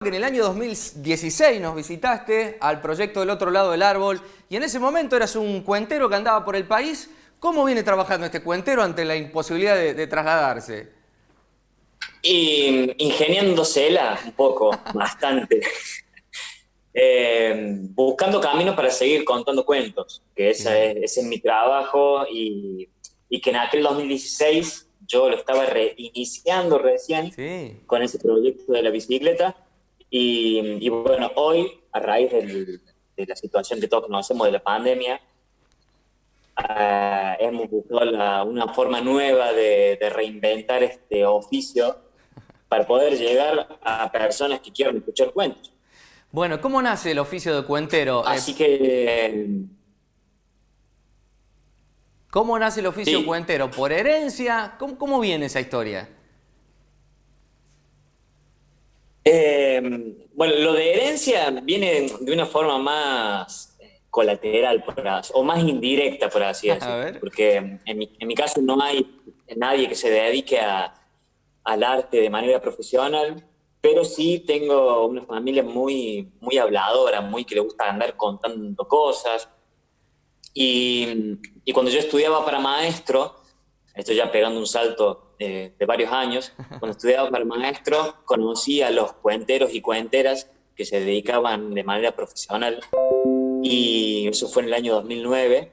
Que en el año 2016 nos visitaste al proyecto del otro lado del árbol y en ese momento eras un cuentero que andaba por el país. ¿Cómo viene trabajando este cuentero ante la imposibilidad de trasladarse? Y ingeniándosela un poco, bastante. Buscando caminos para seguir contando cuentos, que Sí, ese es mi trabajo y que en aquel 2016 yo lo estaba iniciando recién sí. con ese proyecto de la bicicleta y bueno, hoy a raíz de la situación que todos conocemos de la pandemia, hemos buscado una forma nueva de reinventar este oficio para poder llegar a personas que quieran escuchar cuentos. Bueno, ¿cómo nace el oficio de cuentero? Así que ¿Cómo nace el oficio sí. cuentero? ¿Por herencia? ¿Cómo viene esa historia? Bueno, lo de herencia viene de una forma más colateral, o más indirecta, por así A decirlo. ver. Porque en mi caso no hay nadie que se dedique al arte de manera profesional, pero sí tengo una familia muy, muy habladora, muy que le gusta andar contando cosas. Y cuando yo estudiaba para maestro, estoy ya pegando un salto de varios años, cuando estudiaba para maestro conocí a los cuenteros y cuenteras que se dedicaban de manera profesional y eso fue en el año 2009.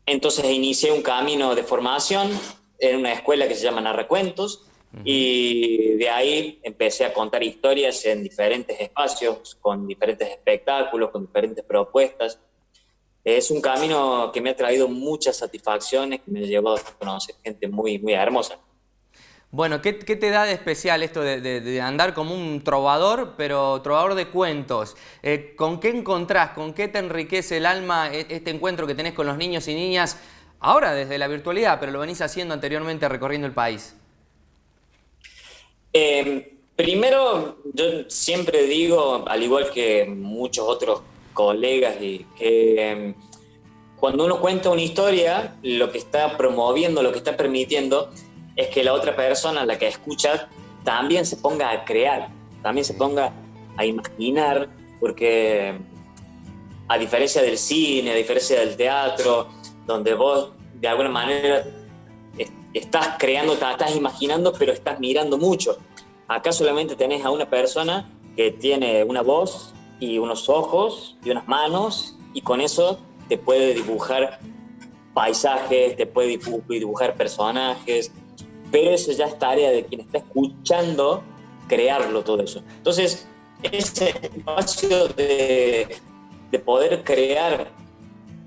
Entonces inicié un camino de formación en una escuela que se llama Narracuentos y de ahí empecé a contar historias en diferentes espacios, con diferentes espectáculos, con diferentes propuestas. Es un camino que me ha traído muchas satisfacciones, que me ha llevado a conocer gente muy, muy hermosa. Bueno, ¿qué te da de especial esto de andar como un trovador, pero trovador de cuentos? ¿Con qué encontrás, con qué te enriquece el alma este encuentro que tenés con los niños y niñas, ahora desde la virtualidad, pero lo venís haciendo anteriormente recorriendo el país? Primero, yo siempre digo, al igual que muchos otros colegas, y que cuando uno cuenta una historia, lo que está promoviendo, lo que está permitiendo, es que la otra persona, la que escucha, también se ponga a crear, también se Sí. ponga a imaginar, porque a diferencia del cine, a diferencia del teatro, donde vos de alguna manera estás creando, estás imaginando, pero estás mirando mucho. Acá solamente tenés a una persona que tiene una voz y unos ojos y unas manos y con eso te puede dibujar paisajes, te puede dibujar personajes, pero eso ya es tarea de quien está escuchando crearlo todo eso. Entonces, ese espacio de poder crear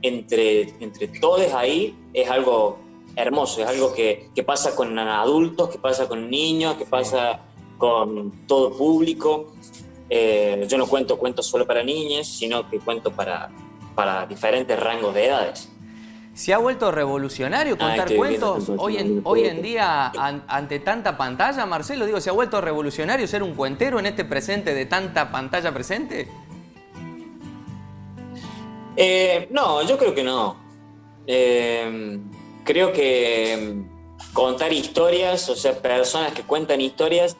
entre todos ahí es algo hermoso, es algo que pasa con adultos, que pasa con niños, que Sí. pasa con todo público. Yo no cuento cuentos solo para niños, sino que cuento para diferentes rangos de edades. ¿Se ha vuelto revolucionario contar Estoy viviendo acá en cuentos Barcelona. hoy en día ante tanta pantalla, Marcelo? Digo, ¿se ha vuelto revolucionario ser un cuentero en este presente de tanta pantalla presente? No, yo creo que no. Eh, Creo que contar historias, o sea, personas que cuentan historias,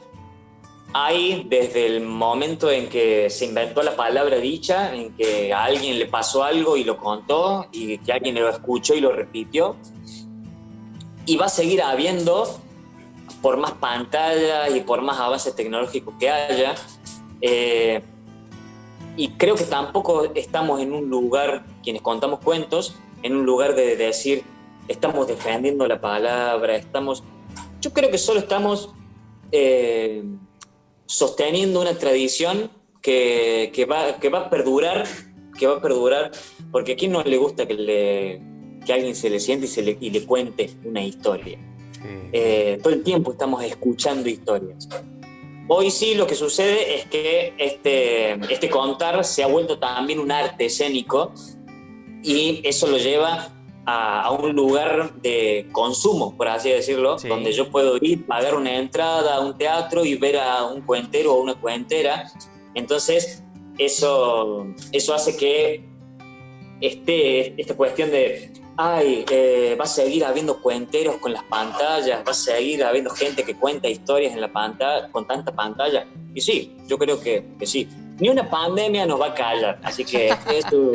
hay desde el momento en que se inventó la palabra dicha, en que a alguien le pasó algo y lo contó, y que alguien lo escuchó y lo repitió, y va a seguir habiendo por más pantallas y por más avances tecnológicos que haya. Eh, y creo que tampoco estamos en un lugar, quienes contamos cuentos, en un lugar de decir, estamos defendiendo la palabra, yo creo que solo estamos eh, sosteniendo una tradición que va a perdurar, que va a perdurar, porque a quién no le gusta que alguien se le siente y le cuente una historia. Sí. Todo el tiempo estamos escuchando historias. Hoy sí lo que sucede es que este contar se ha vuelto también un arte escénico y eso lo lleva a un lugar de consumo, por así decirlo, donde Sí. yo puedo ir, pagar una entrada a un teatro y ver a un cuentero o una cuentera. Entonces, eso hace que esta cuestión Va a seguir habiendo cuenteros con las pantallas, va a seguir habiendo gente que cuenta historias en la pantalla, con tanta pantalla. Y sí, yo creo que sí. Ni una pandemia nos va a callar, así que eso...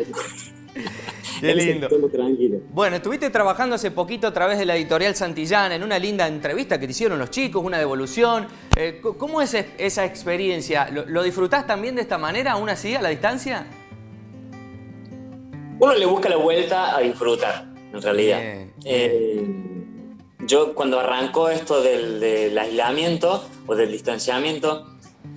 Qué lindo. Tranquilo. Bueno, estuviste trabajando hace poquito a través de la editorial Santillana en una linda entrevista que te hicieron los chicos, una devolución. ¿Cómo es esa experiencia? ¿Lo disfrutás también de esta manera, aún así, a la distancia? Uno le busca la vuelta a disfrutar, en realidad. Yo cuando arrancó esto del aislamiento o del distanciamiento,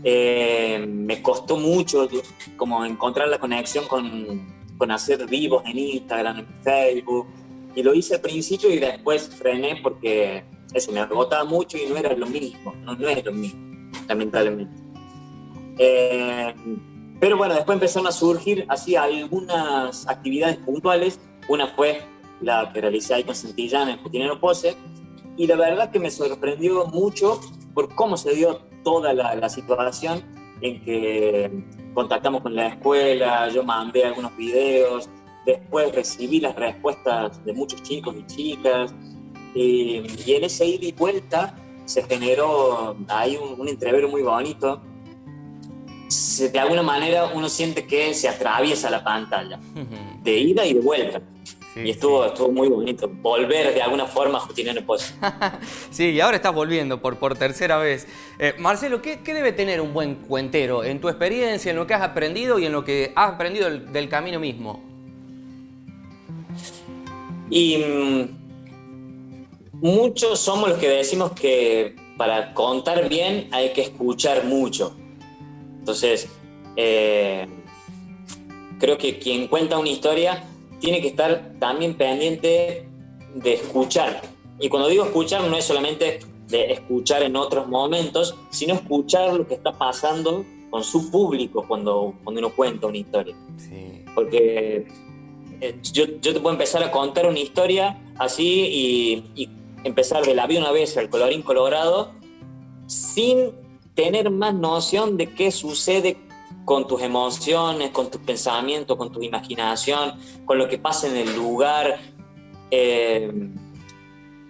me costó mucho como encontrar la conexión con hacer vivos en Instagram, en Facebook, y lo hice al principio y después frené porque eso me agotaba mucho y no era lo mismo, no es lo mismo, lamentablemente. Pero bueno, después empezaron a surgir así algunas actividades puntuales. Una fue la que realicé ahí con Santillana en Justiniano Pose, y la verdad que me sorprendió mucho por cómo se dio toda la situación en que contactamos con la escuela, yo mandé algunos videos, después recibí las respuestas de muchos chicos y chicas, y en ese ida y vuelta se generó ahí un entrevero muy bonito. De alguna manera uno siente que se atraviesa la pantalla, de ida y de vuelta. Sí, y estuvo muy bonito, volver de alguna forma a Justiniano Pose. Sí, y ahora estás volviendo por tercera vez. Marcelo, ¿qué debe tener un buen cuentero en tu experiencia, en lo que has aprendido y en lo que has aprendido del camino mismo? Y muchos somos los que decimos que para contar bien hay que escuchar mucho. Entonces, creo que quien cuenta una historia tiene que estar también pendiente de escuchar. Y cuando digo escuchar, no es solamente de escuchar en otros momentos, sino escuchar lo que está pasando con su público cuando uno cuenta una historia. Sí. Porque yo te puedo empezar a contar una historia así y empezar de la vi una vez al colorín colorado sin tener más noción de qué sucede con tus emociones, con tus pensamientos, con tu imaginación, con lo que pasa en el lugar.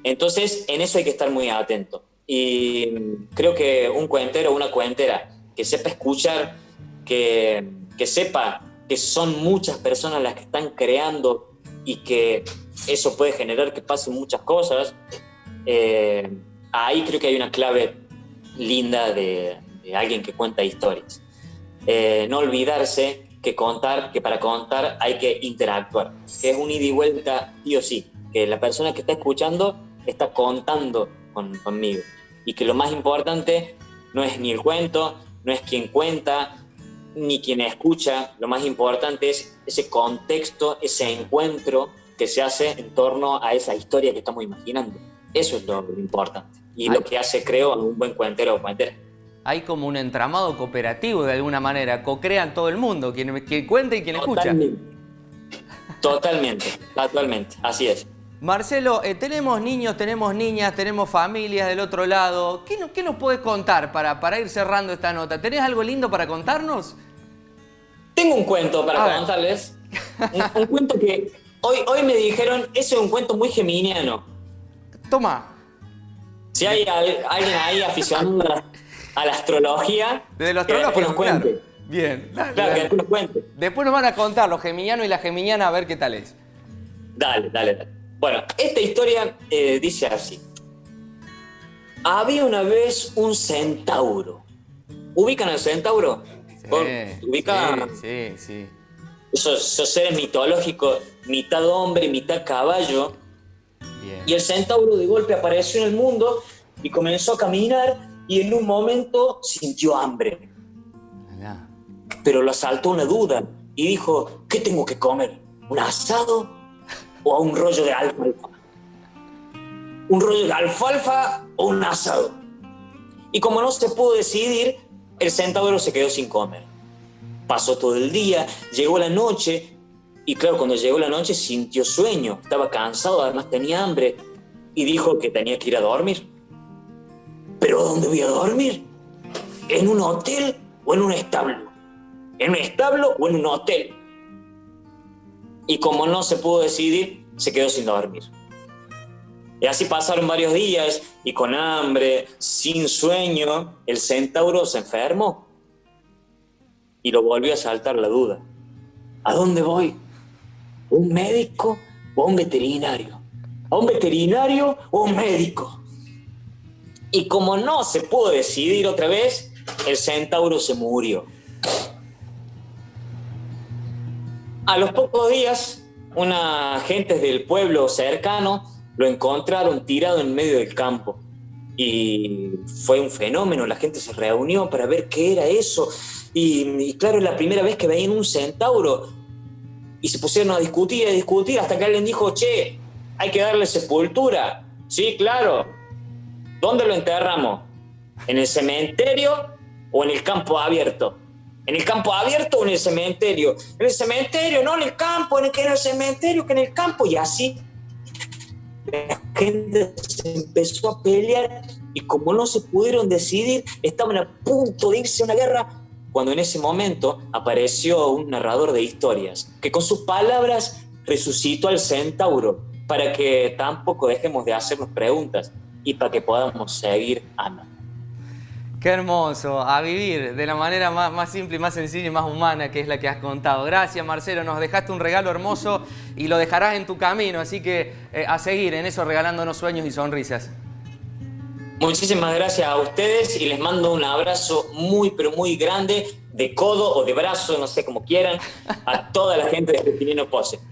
Entonces, en eso hay que estar muy atento. Y creo que un cuentero o una cuentera que sepa escuchar, que sepa que son muchas personas las que están creando y que eso puede generar que pasen muchas cosas, ahí creo que hay una clave linda de alguien que cuenta historias. No olvidarse que para contar hay que interactuar, que es un ida y vuelta sí o sí, que la persona que está escuchando está contando conmigo, y que lo más importante no es ni el cuento, no es quien cuenta, ni quien escucha. Lo más importante es ese contexto, ese encuentro que se hace en torno a esa historia que estamos imaginando. Eso es lo importante y lo que hace, creo, a un buen cuentero o cuentera. Hay como un entramado cooperativo de alguna manera, co-crean todo el mundo, quien cuenta y quien escucha. Totalmente, así es. Marcelo, tenemos niños, tenemos niñas, tenemos familias del otro lado. ¿Qué nos puedes contar para ir cerrando esta nota? ¿Tenés algo lindo para contarnos? Tengo un cuento para contarles. Un cuento que hoy me dijeron, ese es un cuento muy geminiano. Toma. Si hay alguien ahí aficionado a la astrología, desde los astrólogos, que nos cuente. Claro. Bien, dale, claro, dale. Que después nos cuente. Después nos van a contar los geminianos y la geminiana a ver qué tal es. Dale. Bueno, esta historia dice así. Había una vez un centauro. ¿Ubican al centauro? ¿Ubican? Sí. Esos seres mitológicos, mitad hombre y mitad caballo. Bien. Y el centauro de golpe apareció en el mundo y comenzó a caminar, y en un momento sintió hambre. Allá. Pero lo asaltó una duda y dijo, ¿qué tengo que comer? ¿Un asado o un rollo de alfalfa? ¿Un rollo de alfalfa o un asado? Y como no se pudo decidir, el centauro se quedó sin comer. Pasó todo el día, llegó la noche, y claro, cuando llegó la noche sintió sueño, estaba cansado, además tenía hambre, y dijo que tenía que ir a dormir. ¿Pero dónde voy a dormir? ¿En un hotel o en un establo? ¿En un establo o en un hotel? Y como no se pudo decidir, se quedó sin dormir. Y así pasaron varios días y con hambre, sin sueño, el centauro se enfermó y lo volvió a asaltar la duda. ¿A dónde voy? ¿A un médico o a un veterinario? ¿A un veterinario o a un médico? Y como no se pudo decidir otra vez, el centauro se murió. A los pocos días, unas gentes del pueblo cercano lo encontraron tirado en medio del campo. Y fue un fenómeno, la gente se reunió para ver qué era eso. Y claro, es la primera vez que veían un centauro. Y se pusieron a discutir, hasta que alguien dijo, che, hay que darle sepultura. Sí, claro. ¿Dónde lo enterramos? ¿En el cementerio o en el campo abierto? ¿En el campo abierto o en el cementerio? En el cementerio, no en el campo, en el cementerio, que en el campo. Y así la gente se empezó a pelear y como no se pudieron decidir, estaban a punto de irse a una guerra, cuando en ese momento apareció un narrador de historias que con sus palabras resucitó al centauro para que tampoco dejemos de hacernos preguntas y para que podamos seguir amando. Qué hermoso, a vivir de la manera más simple, más sencilla y más humana que es la que has contado. Gracias, Marcelo, nos dejaste un regalo hermoso y lo dejarás en tu camino, así que a seguir en eso, regalándonos sueños y sonrisas. Muchísimas gracias a ustedes y les mando un abrazo muy, pero muy grande, de codo o de brazo, no sé, como quieran, a toda la gente de Pepinino Pose.